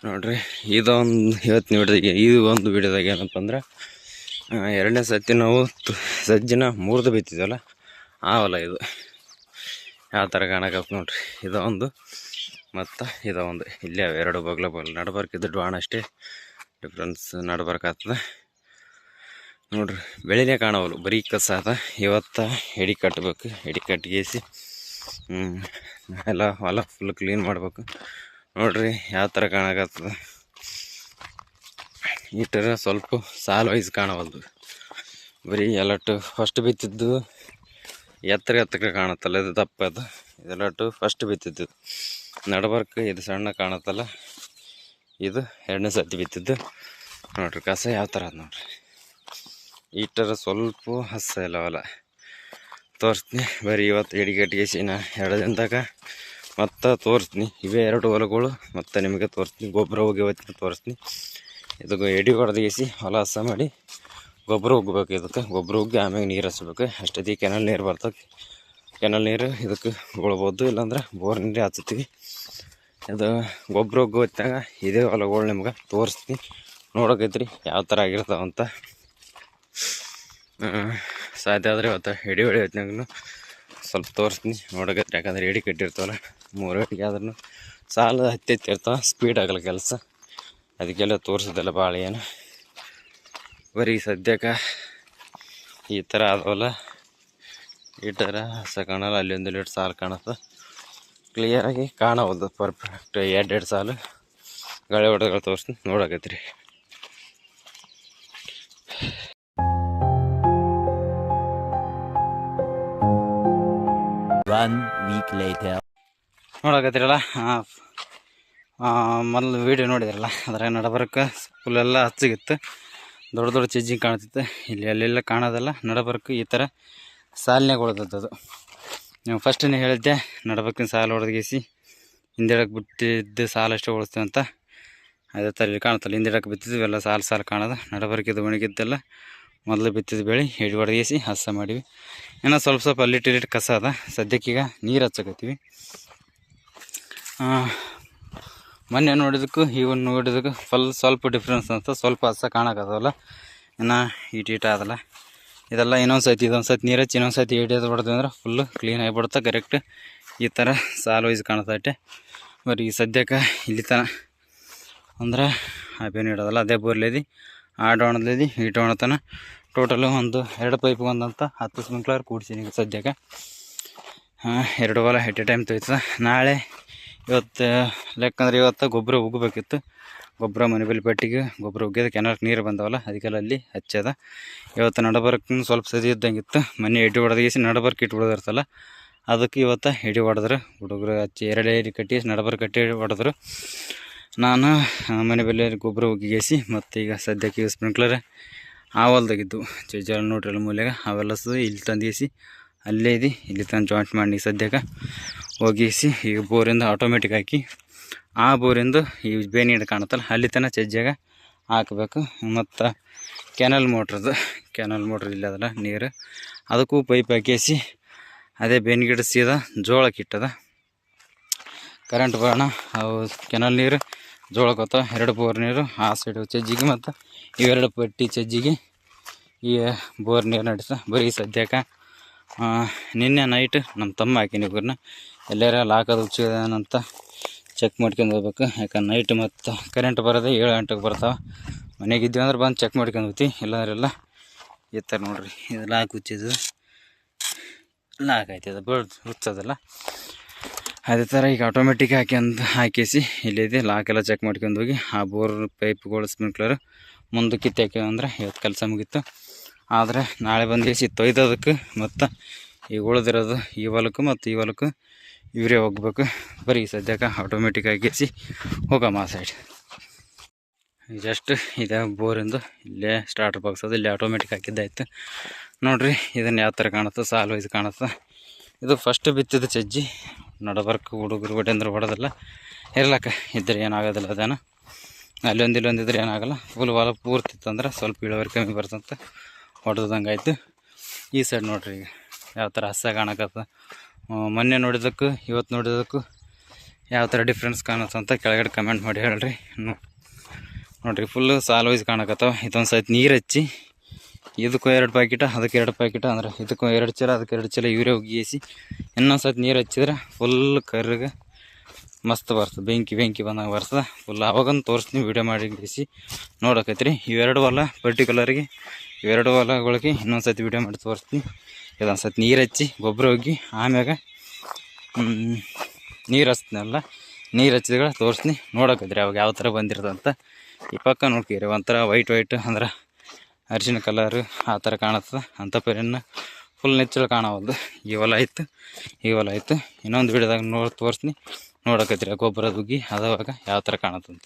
ನೋಡ್ರಿ ಇದೊಂದು ಇವತ್ತಿನ ವಿಡಿಯೋದಾಗ ಇದು ಒಂದು ವಿಡಿಯೋದಾಗ ಏನಪ್ಪ ಅಂದ್ರೆ ಎರಡನೇ ಸತಿ ನಾವು ಸಜ್ಜಿನ ಮುರಿದು ಬಿತ್ತಿದ್ವಲ್ಲ ಆ ಹೊಲ ಇದು ಯಾವ ಥರ ಕಾಣಕತ್ತ ನೋಡ್ರಿ ಇದೊಂದು ಮತ್ತು ಇದೊಂದು ಇಲ್ಲೇ ಎರಡು ಬಗ್ಲ ನಡ್ಬರ್ಕಿದ್ದು ಡಾಣ ಅಷ್ಟೇ ಡಿಫ್ರೆನ್ಸ್ ನಡ್ಬರ್ಕಾಗ್ತದೆ ನೋಡ್ರಿ. ಬೆಳೆನೇ ಕಾಣವಲ್ಲ, ಬರೀ ಕಸ ಅದ. ಇವತ್ತು ಎಡಿ ಕಟ್ಟಬೇಕು, ಎಡಿ ಕಟ್ಟಿಗೇಸಿ ಎಲ್ಲ ಹೊಲ ಫುಲ್ ಕ್ಲೀನ್ ಮಾಡ್ಬೇಕು. ನೋಡ್ರಿ ಯಾವ ಥರ ಕಾಣಕತ್ತದ. ಈ ಥರ ಸ್ವಲ್ಪ ಸಾಲು ವೈಸ್ ಕಾಣವಲ್ದು, ಬರೀ ಎಲ್ಲಟ್ಟು ಫಸ್ಟ್ ಬಿತ್ತಿದ್ದು ಎತ್ತರ ಕಾಣತ್ತಲ್ಲ, ಇದು ದಪ್ಪದು. ಇದೆಲ್ಲಟ್ಟು ಫಸ್ಟ್ ಬಿತ್ತಿದ್ದು. ನಡ್ಬರ್ಕ ಇದು ಸಣ್ಣ ಕಾಣತ್ತಲ್ಲ, ಇದು ಎರಡನೇ ಸತಿ ಬಿತ್ತಿದ್ದು. ನೋಡ್ರಿ ಕಸ ಯಾವ ಥರ ಅದ ನೋಡ್ರಿ. ಈ ಥರ ಸ್ವಲ್ಪ ಹಸ ಇಲ್ಲ ಹೊಲ ತೋರಿಸ್ತೀನಿ. ಬರೀ ಇವತ್ತು ಎಡಿಗಟ್ಟಿಗೆಸಿ ನಾ 2 ದಿನದಾಗ ಮತ್ತು ತೋರಿಸ್ತೀನಿ. ಇವೇ 2 ಹೊಲಗಳು ಮತ್ತು ನಿಮಗೆ ತೋರಿಸ್ತೀನಿ. ಗೊಬ್ಬರ ಹೋಗಿ ಇವತ್ತಿನ ತೋರಿಸ್ತೀನಿ. ಇದಕ್ಕೆ ಎಡಿ ಹೊಡೆದಿಗೆಸಿ ಹೊಲ ಹಸ ಮಾಡಿ ಗೊಬ್ಬರ ಹೋಗ್ಬೇಕು. ಇದಕ್ಕೆ ಗೊಬ್ಬರ ಹೋಗಿ ಆಮ್ಯಾಗ ನೀರು ಹಚ್ಬೇಕು. ಅಷ್ಟೊತ್ತಿಗೆ ಕೆನಲ್ ನೀರು ಬರ್ತದೆ. ಕೆನಲ್ ನೀರು ಇದಕ್ಕೆ ಉಳ್ಬೋದು, ಇಲ್ಲಾಂದ್ರೆ ಬೋರ್ ನೀರು ಹಚ್ತೀವಿ. ಇದು ಗೊಬ್ಬರ ಹೋಗಿ ಹೊತ್ತಾಗ ಇದೇ ಹೊಲಗಳು ನಿಮ್ಗೆ ತೋರಿಸ್ತೀನಿ. ನೋಡೋಕೈತ್ರಿ ಯಾವ ಥರ ಆಗಿರ್ತಾವಂತ. ಸಾಧ್ಯ ಆದರೆ ಇವತ್ತು ಎಡಿ ಹೊಡಿ ಹೊತ್ತಿನಾಗೂ ಸ್ವಲ್ಪ ತೋರಿಸ್ತೀನಿ. ನೋಡೋಕೈತ್ರಿ, ಯಾಕಂದ್ರೆ ಎಡಿ ಕಟ್ಟಿರ್ತಾವಲ್ಲ 3 ಎಡಿಗೆ ಆದ್ರೂ ಸಾಲ ಹತ್ತಿರ್ತಾವೆ, ಸ್ಪೀಡ್ ಆಗಲ್ಲ ಕೆಲಸ. ಅದಕ್ಕೆಲ್ಲ ತೋರಿಸೋದಲ್ಲ ಭಾಳ ಏನು. ಬರೀ ಸದ್ಯಕ್ಕೆ ಈ ಥರ ಆದವಲ್ಲ, ಈ ಥರ ಹಸ ಕಾಣಲ್ಲ. ಅಲ್ಲಿ ಒಂದು ಲೀಟ್ರ್ ಸಾಲು ಕಾಣುತ್ತೆ, ಕ್ಲಿಯರಾಗಿ ಕಾಣವಲ್ದು ಪರ್ಫೆಕ್ಟ್ 2 ಸಾಲು ಗಳೆ ಹೊಡೆಗಳು ತೋರಿಸ್ತೀನಿ. ನೋಡಕತ್ರಿ. ನೋಡಕತ್ತೀರಲ್ಲ, ಮೊದಲು ವೀಡಿಯೋ ನೋಡಿದ್ರಲ್ಲ, ಅದರ ನಡಬರ್ಕ ಫುಲ್ಲೆಲ್ಲ ಹಚ್ಚಿಗಿತ್ತು. ದೊಡ್ಡ ದೊಡ್ಡ ಚಜ್ಜಿ ಕಾಣ್ತಿತ್ತು. ಇಲ್ಲಿ ಅಲ್ಲೆಲ್ಲ ಕಾಣೋದಲ್ಲ, ನಡಬರ್ಕ ಈ ಥರ ಸಾಲಿನಾಗ ಹೊಡೆದದ್ದು. ನೀವು ಫಸ್ಟೇ ಹೇಳಿದ್ದೆ ನಡಬರ್ಕಿನ ಸಾಲು ಹೊಡೆದಗೇಸಿ ಹಿಂದಿಡಕ್ಕೆ ಬಿಟ್ಟಿದ್ದು ಸಾಲು ಅಷ್ಟೇ ಉಳಿಸ್ತೇವೆ ಅಂತ. ಅದೇ ಥರ ಇಲ್ಲಿ ಕಾಣುತ್ತಲ್ಲ, ಹಿಂದಿಡಕ್ಕೆ ಬಿತ್ತಿದ್ವಿ ಎಲ್ಲ ಸಾಲು ಕಾಣೋದು. ನಡಬರ್ಕಿದ್ದು ಒಣಗಿದ್ದೆಲ್ಲ ಮೊದಲು ಬಿತ್ತಿದ ಬೆಳೆ ಎಡಿ ಹೊಡೆದಗೇಸಿ ಹಸ ಮಾಡಿವಿ. ಏನೋ ಸ್ವಲ್ಪ ಅಲ್ಲಿಟ್ಟು ಕಸ ಅದ. ಸದ್ಯಕ್ಕೀಗ ನೀರು ಹಚ್ಚಕತ್ತೀವಿ. ಮೊನ್ನೆ ನೋಡಿದಕ್ಕೂ ಇವನು ನೋಡಿದಕ್ಕೂ ಸ್ವಲ್ಪ ಡಿಫ್ರೆನ್ಸ್ ಅಂತ. ಸ್ವಲ್ಪ ಹಸ ಕಾಣಕತ್ತವಲ್ಲ, ಇನ್ನು ಈಟ ಆದಲ್ಲ. ಇದೆಲ್ಲ ಇನ್ನೊಂದು ಸತಿ ನೀರು ಹಚ್ಚಿ ಇನ್ನೊಂದು ಸತಿ ಎಡಿ ಹೊಡೆದ್ವಿ ಅಂದ್ರೆ ಫುಲ್ಲು ಕ್ಲೀನ್ ಆಗಿಬಿಡುತ್ತೆ. ಕರೆಕ್ಟ್ ಈ ಥರ ಸಾಲು ವೈಸ್ ಕಾಣುತ್ತಟ್ಟೆ. ಬರೀ ಈ ಸದ್ಯಕ್ಕೆ ಇಲ್ಲಿ ತನ ಅಂದ್ರೆ ಅವೇನು ಇಡೋದಲ್ಲ, ಅದೇ ಬೋರ್ಲೇದಿ ಆ ಡೋಣದಲ್ಲಿ ಈ ಡೋಣ ತನ ಟೋಟಲು ಒಂದು 2 ಪೈಪ್ ಒಂದಂತ 10 ಸ್ಪ್ರಿಂಕ್ಲರ್ ಕೂಡಿಸಿ ಈಗ ಸದ್ಯಕ್ಕೆ 2 ಹೊಲ ಎಟ್ ಎ ಟೈಮ್ ತೊಯ್ತದೆ. ನಾಳೆ ಇವತ್ತು ಲೆಕ್ಕಂದ್ರೆ ಇವತ್ತು ಗೊಬ್ಬರ ಉಗ್ಬೇಕಿತ್ತು. ಗೊಬ್ಬರ ಮನೆ ಬಲ್ಲಿ ಪಟ್ಟಿಗೆ ಗೊಬ್ಬರ ಉಗ್ಗಿದ ಕೆನಾಲ್ಗೆ ನೀರು ಬಂದವಲ್ಲ, ಅದಕ್ಕೆಲ್ಲ ಅಲ್ಲಿ ಹಚ್ಚದ. ಇವತ್ತು ನಡಬರ್ಕ ಸ್ವಲ್ಪ ಸದಿ ಇದ್ದಂಗಿತ್ತು. ಮನೆ ಎಡಿ ಹೊಡೆದಗೇಸಿ ನಡಬರ್ಕ ಇಟ್ಟು ಬಿಡೋದಿರ್ತಲ್ಲ, ಅದಕ್ಕೆ ಇವತ್ತು ಎಡಿ ಹೊಡೆದ್ರು. ಹುಡುಗರು ಹಚ್ಚಿ 2 ಎಡಿ ಕಟ್ಟಿ ನಡಬರ್ಕ ಕಟ್ಟಿ ಹೊಡೆದ್ರು. ನಾನು ಮನೆ ಬಲ್ಲಿ ಗೊಬ್ಬರ ಉಗ್ಗಿಗೇಸಿ ಮತ್ತು ಈಗ ಸದ್ಯಕ್ಕೆ ಸ್ಪ್ರಿಂಕ್ಲರ್ ಆ ಹೊಲ್ದಾಗಿದ್ದು ಜಲ ನೋಡ್ರಿ ಮೂಲೆಗೆ ಅವೆಲ್ಲ ಇಲ್ಲಿ ತಂದಿಸಿ ಅಲ್ಲೇ ಇದೆ. ಇಲ್ಲಿ ತಂದು ಜಾಯಿಂಟ್ ಮಾಡಿ ಸದ್ಯಕ್ಕೆ ಹೋಗಿಸಿ ಈಗ ಬೋರಿಂದ ಆಟೋಮೆಟಿಕ್ ಹಾಕಿ ಆ ಬೋರಿಂದ ಈ ಬೇನೀಡು ಕಾಣುತ್ತಲ್ಲ ಅಲ್ಲಿ ತನಕ ಚಜ್ಜಾಗ ಹಾಕಬೇಕು. ಮತ್ತು ಕೆನಲ್ ಮೋಟ್ರ್ ಇಲ್ಲ ಅದಲ್ಲ ನೀರು, ಅದಕ್ಕೂ ಪೈಪ್ ಹಾಕಿಸಿ ಅದೇ ಬೇನಿ ಗಿಡ ಸೀದಾ ಜೋಳಕ್ಕೆ ಇಟ್ಟದ. ಕರೆಂಟ್ ಬರೋಣ ಅವು ಕೆನಲ್ ನೀರು ಜೋಳಕ್ಕೆ 2 ಬೋರ್ ನೀರು ಆ ಸೈಡು ಚಜ್ಜಿಗೆ ಮತ್ತು ಇವೆರಡು ಪಟ್ಟಿ ಚಜ್ಜಿಗೆ ಈ ಬೋರ್ ನೀರು ನಡೀತ. ಬರೀ ಸದ್ಯಕ್ಕೆ ನಿನ್ನೆ ನೈಟ್ ನಮ್ಮ ತಮ್ಮ ಹಾಕಿನಿ ಇಬ್ಬರನ್ನ ಎಲ್ಲಾರ ಲಾಕದು ಹುಚ್ಚಿದಾನಂತ ಚೆಕ್ ಮಾಡ್ಕೊಂಡು ಹೋಗ್ಬೇಕು. ಯಾಕಂದ್ರೆ ನೈಟ್ ಮತ್ತು ಕರೆಂಟ್ ಬರೋದೇ 7 ಗಂಟೆಗೆ ಬರ್ತಾವೆ. ಮನೆಗಿದ್ದೀವಿ ಅಂದ್ರೆ ಬಂದು ಚೆಕ್ ಮಾಡ್ಕೊಂಡು ಹೋಗ್ತೀವಿ. ಇಲ್ಲಾಂದ್ರೆಲ್ಲ ಈ ಥರ ನೋಡ್ರಿ, ಇದು ಲಾಕ್ ಹುಚ್ಚಿದ್ದು ಲಾಕ್ ಆಯ್ತದ ಬಡ್ದು ಹುಚ್ಚೋದಲ್ಲ. ಅದೇ ಥರ ಈಗ ಆಟೋಮೆಟಿಕ್ ಹಾಕಿಸಿ ಇಲ್ಲಿದೆ ಲಾಕೆಲ್ಲ ಚೆಕ್ ಮಾಡ್ಕೊಂಡು ಹೋಗಿ ಆ ಬೋರ್ ಪೈಪ್ಗಳು ಸ್ಪ್ರಿಂಕ್ಲರ್ ಮುಂದಕ್ಕೆ ಕಿತ್ತಾಕ್ಯವ ಅಂದ್ರೆ ಇವತ್ತು ಕೆಲಸ ಮುಗೀತು. ಆದರೆ ನಾಳೆ ಬಂದು ತೊಯ್ದೋದಕ್ಕೆ ಮತ್ತು ಈಗ ಉಳಿದಿರೋದು ಈ ಹೊಲಕ್ಕೂ ಮತ್ತು ಈ ಹೊಲಕ್ಕೂ ಇವರೇ ಹೋಗ್ಬೇಕು. ಬರೀ ಸದ್ಯಕ್ಕೆ ಆಟೋಮೆಟಿಕ್ ಹಾಕಿಸಿ ಹೋಗಮ್ಮ ಆ ಸೈಡ್. ಜಸ್ಟ್ ಇದೆ ಬೋರಿಂದು ಇಲ್ಲೇ ಸ್ಟಾರ್ಟರ್ ಬಾಕ್ಸ್ ಅದು, ಇಲ್ಲಿ ಆಟೋಮೆಟಿಕ್ ಹಾಕಿದ್ದಾಯ್ತು. ನೋಡಿರಿ ಇದನ್ನು ಯಾವ ಥರ ಕಾಣುತ್ತೆ, ಸಾಲು ವೈಸ್ ಕಾಣುತ್ತೆ. ಇದು ಫಸ್ಟ್ ಬಿತ್ತಿದ ಚಜ್ಜಿ. ನಡಬರ್ಕ ಹುಡುಗರು ಹೊಡೆಂದ್ರೆ ಹೊಡೆದಲ್ಲ, ಇರ್ಲಕ್ಕ ಇದ್ರೆ ಏನಾಗೋದಿಲ್ಲ. ಅದೇನು ಇಲ್ಲೊಂದಿದ್ರೆ ಏನಾಗಲ್ಲ. ಫುಲ್ ಹೊಲ ಪೂರ್ತಿತ್ತಂದ್ರೆ ಸ್ವಲ್ಪ ಇಳುವರಿ ಕಮ್ಮಿ ಬರ್ತಂತ ಹೊಡೆದಂಗೆ ಆಯಿತು. ಈ ಸೈಡ್ ನೋಡ್ರಿ ಈಗ ಯಾವ ಥರ ಹಸ ಕಾಣಕತ್ತ. ಮೊನ್ನೆ ನೋಡಿದ್ದಕ್ಕೂ ಇವತ್ತು ನೋಡಿದ್ದಕ್ಕೂ ಯಾವ ಥರ ಡಿಫ್ರೆನ್ಸ್ ಕಾಣುತ್ತೆ ಅಂತ ಕೆಳಗಡೆ ಕಮೆಂಟ್ ಮಾಡಿ ಹೇಳ್ರಿ. ನೋಡಿರಿ ಫುಲ್ಲು ಸಾಲ್ ವೈಸ್ ಕಾಣಕತ್ತಾವ. ಇದೊಂದು ಸತಿ ನೀರು ಹಚ್ಚಿ ಇದಕ್ಕೂ 2 ಪ್ಯಾಕೆಟ್ ಅದಕ್ಕೆ 2 ಪ್ಯಾಕೆಟ್ ಅಂದ್ರೆ ಇದಕ್ಕೂ 2 ಚೀಲ ಅದಕ್ಕೆ 2 ಚೀಲ ಯೂರಿಯಾ ಉಗಿಸಿ ಇನ್ನೊಂದು ಸತಿ ನೀರು ಹಚ್ಚಿದ್ರೆ ಫುಲ್ ಕರ್ರಗೆ ಮಸ್ತ್ ಬರ್ತದೆ. ಬೆಂಕಿ ಬಂದಾಗ ಬರ್ತದೆ ಫುಲ್. ಅವಾಗಂದು ತೋರಿಸ್ತೀನಿ ವೀಡಿಯೋ ಮಾಡಿ ಗಿಸಿ ನೋಡಕತ್ರಿ. ಇವೆರಡು ಹೊಲ ಪರ್ಟಿಕ್ಯುಲರ್ಗೆ ಇವೆರಡು ಹೊಲಗಳಿಗೆ ಇನ್ನೊಂದು ಸತಿ ವೀಡಿಯೋ ಮಾಡಿ ತೋರಿಸ್ತೀನಿ. ಇದೊಂದು ಸತಿ ನೀರು ಹಚ್ಚಿ ಗೊಬ್ಬರ ಹೋಗಿ ಆಮ್ಯಾಗ ನೀರು ಹಚ್ತೀನಲ್ಲ, ನೀರು ಹಚ್ಚಿದಾಗ ತೋರಿಸ್ತೀನಿ ನೋಡಕತ್ರಿ ಅವಾಗ ಯಾವ ಥರ ಬಂದಿರ್ತಂತ. ಈ ಪಕ್ಕ ನೋಡ್ತೀರಿ ಒಂಥರ ವೈಟ್ ಅಂದ್ರೆ ಅರಿಶಿನ ಕಲರ್ ಆ ಥರ ಕಾಣುತ್ತದೆ. ಅಂಥ ಪೇರಿನ ಫುಲ್ ನೆಚ್ಚಲು ಕಾಣವಲ್ದು. ಈ ಹೊಲ ಆಯಿತು ಇನ್ನೊಂದು ವೀಡಿಯೋದಾಗ ತೋರಿಸ್ತೀನಿ ನೋಡಕತ್ರಿ ಗೊಬ್ಬರ ದುಗ್ಗಿ ಅದಾಗ ಯಾವ ಥರ ಕಾಣುತ್ತಂತ.